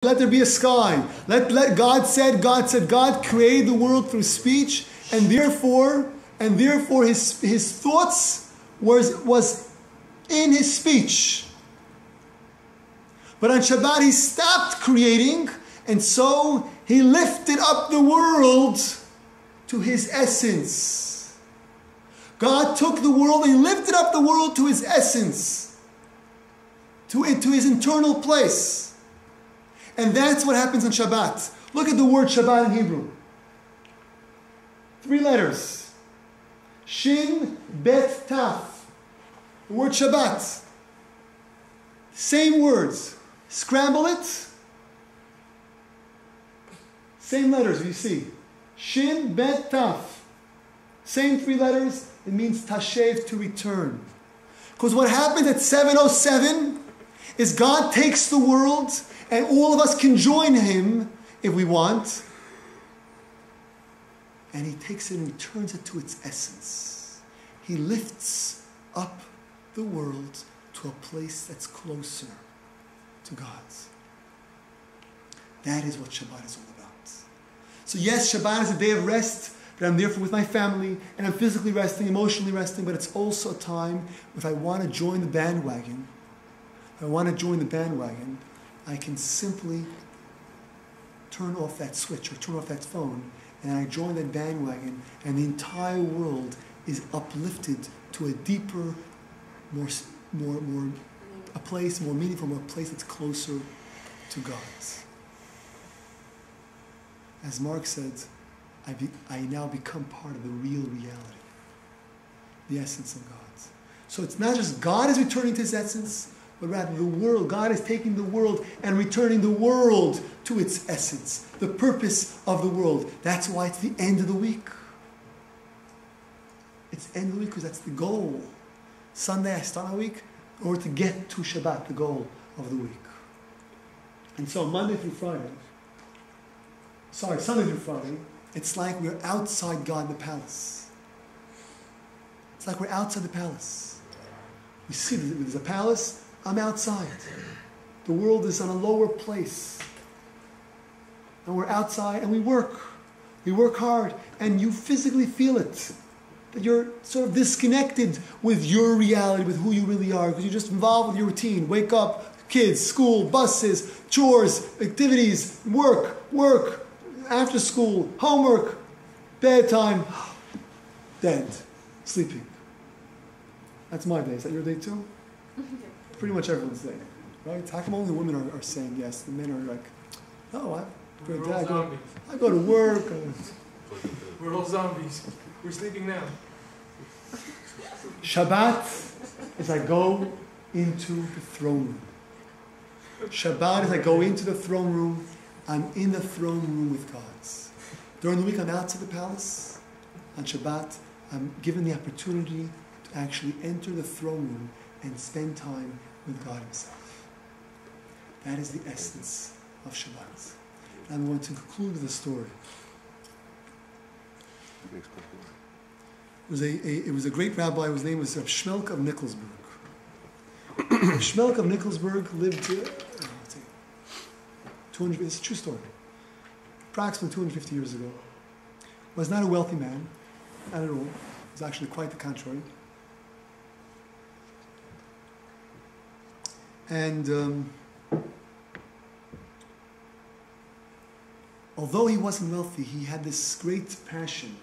Let there be a sky. God said, God created the world through speech, and therefore his thoughts was in his speech. But on Shabbat he stopped creating, and so he lifted up the world to his essence. God took the world and he lifted up the world to his essence, to his internal place. And that's what happens on Shabbat. Look at the word Shabbat in Hebrew. 3 letters. Shin, Bet, Taf. The word Shabbat. Same words. Scramble it. Same letters, you see. Shin, Bet, Taf. Same 3 letters. It means Tashev, to return. Because what happens at 7:07 is God takes the world, and all of us can join him if we want. And he takes it and he turns it to its essence. He lifts up the world to a place that's closer to God's. That is what Shabbat is all about. So yes, Shabbat is a day of rest, that I'm there with my family, and I'm physically resting, emotionally resting, but it's also a time if I want to join the bandwagon, I can simply turn off that switch or turn off that phone, and I join that bandwagon, and the entire world is uplifted to a deeper, more meaningful, a place that's closer to God's. As Mark said, I now become part of the real reality, the essence of God. So it's not just God is returning to his essence, but rather the world. God is taking the world and returning the world to its essence, the purpose of the world. That's why it's the end of the week. It's the end of the week because that's the goal. Sunday I start my week in order to get to Shabbat, the goal of the week. And so Sunday through Friday, it's like we're outside God in the palace. It's like we're outside the palace. We see there's a palace, I'm outside. The world is on a lower place. And we're outside and we work. We work hard, and you physically feel it. That you're sort of disconnected with your reality, with who you really are, because you're just involved with your routine. Wake up, kids, school, buses, chores, activities, work, after school, homework, bedtime, dead, sleeping. That's my day. Is that your day too? Pretty much everyone's day, right? How come only women are saying yes? The men are like, no, I go to work. We're all zombies. We're sleeping now. Shabbat is I go into the throne room. Shabbat is I go into the throne room. I'm in the throne room with God. During the week, I'm outside the palace. On Shabbat, I'm given the opportunity to actually enter the throne room and spend time with God himself. That is the essence of Shabbat. And I'm going to conclude with a story. It was a great rabbi whose name was Rav Shmelk of Nikolsburg. Rav Shmelk of Nikolsburg lived, it's a true story, approximately 250 years ago. Was not a wealthy man, not at all. It was actually quite the contrary. And although he wasn't wealthy, he had this great passion,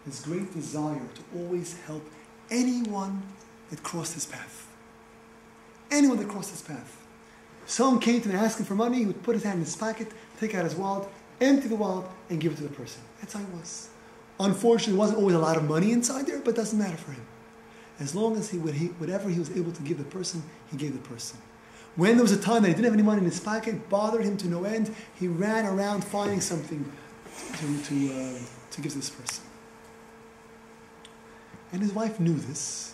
this great desire to always help anyone that crossed his path. Anyone that crossed his path. If someone came to him asking for money, he would put his hand in his pocket, take out his wallet, empty the wallet, and give it to the person. That's how he was. Unfortunately, there wasn't always a lot of money inside there, but it doesn't matter for him. As long as whatever he was able to give the person, he gave the person. When there was a time that he didn't have any money in his pocket, it bothered him to no end, he ran around finding something to give to this person. And his wife knew this.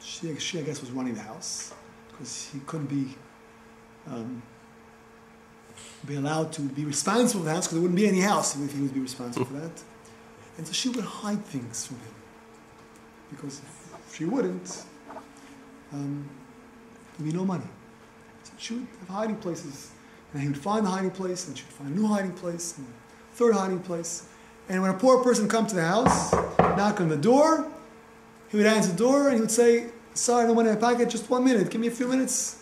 She I guess, was running the house, because he couldn't be allowed to be responsible for the house, because there wouldn't be any house if he would be responsible for that. And so she would hide things from him, because if she wouldn't, there'd be no money. So she would have hiding places And he would find the hiding place, and she would find a new hiding place, and a third hiding place. And when a poor person would come to the house, knock on the door, he would answer the door, and he would say, sorry, no money in my pocket, just 1 minute, give me a few minutes.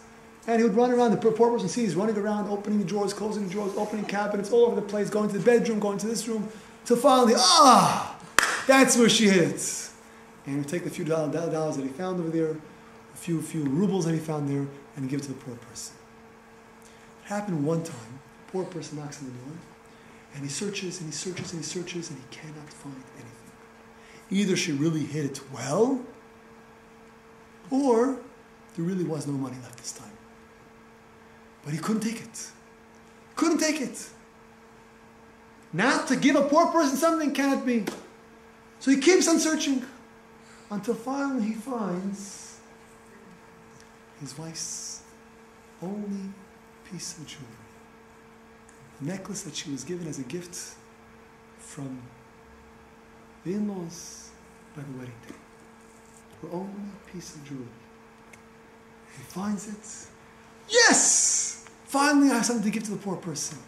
And he would run around, the poor person sees, he's running around, opening the drawers, closing the drawers, opening cabinets, all over the place, going to the bedroom, going to this room, till finally, that's where she hid it. And he would take the few dollars that he found over there, a few rubles that he found there, and give it to the poor person. It happened one time, the poor person knocks on the door, and he searches, and he searches, and he searches, and he cannot find anything. Either she really hid it well, or there really was no money left this time. But he couldn't take it. Couldn't take it. Not to give a poor person something cannot be. So he keeps on searching until finally he finds his wife's only piece of jewelry. A necklace that she was given as a gift from the in-laws by the wedding day. Her only piece of jewelry. He finds it. Yes! Finally, I have something to give to the poor person.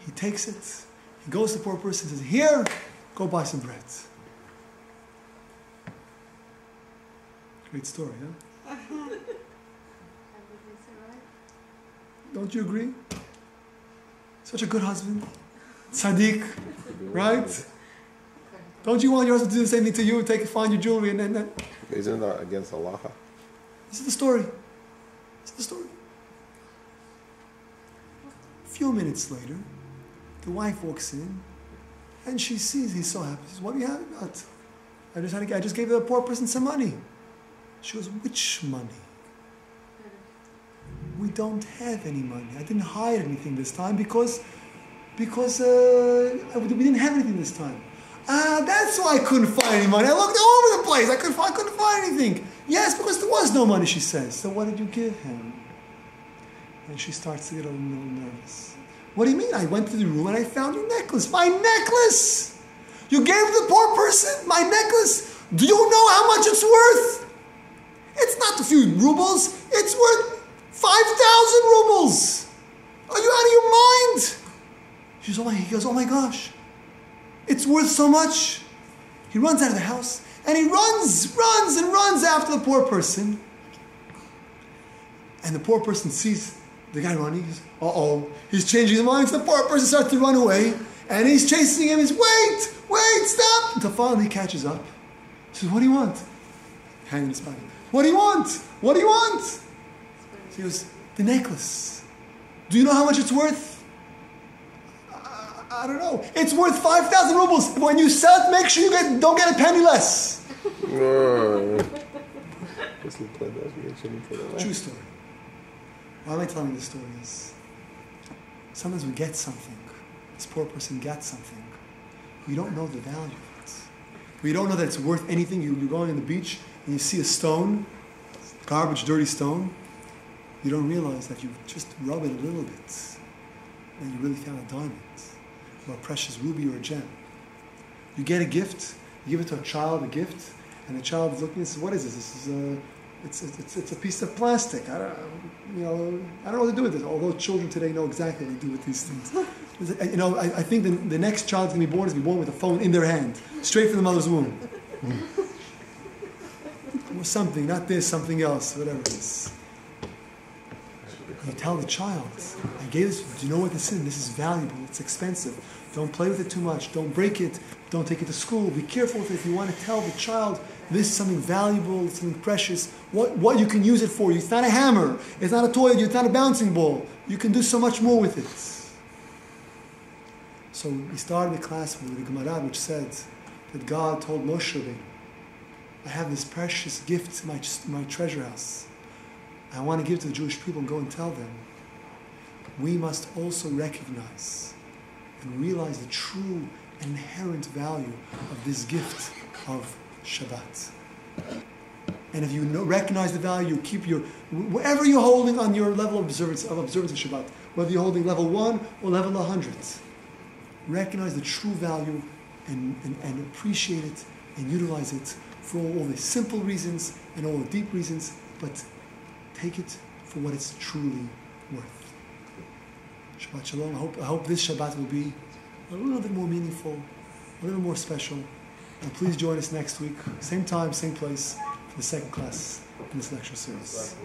He takes it. He goes to the poor person and says, here, go buy some bread. Great story, huh? Don't you agree? Such a good husband. Tzaddik, right? Don't you want your husband to do the same thing to you? Find your jewelry and then... Isn't that against Allah? This is the story. This is the story. A few minutes later, the wife walks in and she sees he's so happy. She says, what are you happy about? I just gave the poor person some money. She goes, which money? We don't have any money. I didn't hide anything this time because we didn't have anything this time. That's why I couldn't find any money. I looked all over the place. I couldn't find anything. Yes, because there was no money, she says. So what did you give him? And she starts to get a little nervous. What do you mean? I went to the room and I found your necklace. My necklace! You gave the poor person my necklace? Do you know how much it's worth? It's not a few rubles. It's worth 5,000 rubles. Are you out of your mind? He goes, oh my gosh. It's worth so much. He runs out of the house and he runs after the poor person. And the poor person sees the guy running. He goes, he's changing his mind. So the poor person starts to run away and he's chasing him. He's, wait, stop. Until finally he catches up. He says, what do you want? Hanging his pocket. What do you want? What do you want? So he goes, the necklace. Do you know how much it's worth? I don't know. It's worth 5,000 rubles. When you sell it, make sure you don't get a penny less. True story. Why am I telling this story is sometimes we get something. This poor person gets something. We don't know the value of it. We don't know that it's worth anything. You're going on the beach and you see a stone, garbage, dirty stone. You don't realize that you just rub it a little bit and you really found a diamond or a precious ruby or a gem. You get a gift, you give it to a child, a gift, and the child is looking and says, what is this? This is it's a piece of plastic. I don't know what to do with it. Although children today know exactly what to do with these things. I think the next child is going to be born with a phone in their hand, straight from the mother's womb. Or something, not this, something else, whatever it is. You tell the child, I gave this, do you know what this is? This is valuable, it's expensive. Don't play with it too much, don't break it, don't take it to school. Be careful with it if you want to tell the child this is something valuable, it's something precious, what you can use it for. It's not a hammer, it's not a toy, it's not a bouncing ball. You can do so much more with it. So we started the class with the Gemara which said that God told Moshe Rabbeinu, I have this precious gift in my treasure house. I want to give to the Jewish people and go and tell them. We must also recognize and realize the true and inherent value of this gift of Shabbat. And if you recognize the value, you keep whatever you're holding on your level of observance of Shabbat, whether you're holding level 1 or level 100, recognize the true value and appreciate it and utilize it for all the simple reasons and all the deep reasons, but take it for what it's truly worth. Shabbat Shalom. I hope this Shabbat will be a little bit more meaningful, a little more special. And please join us next week, same time, same place, for the second class in this lecture series.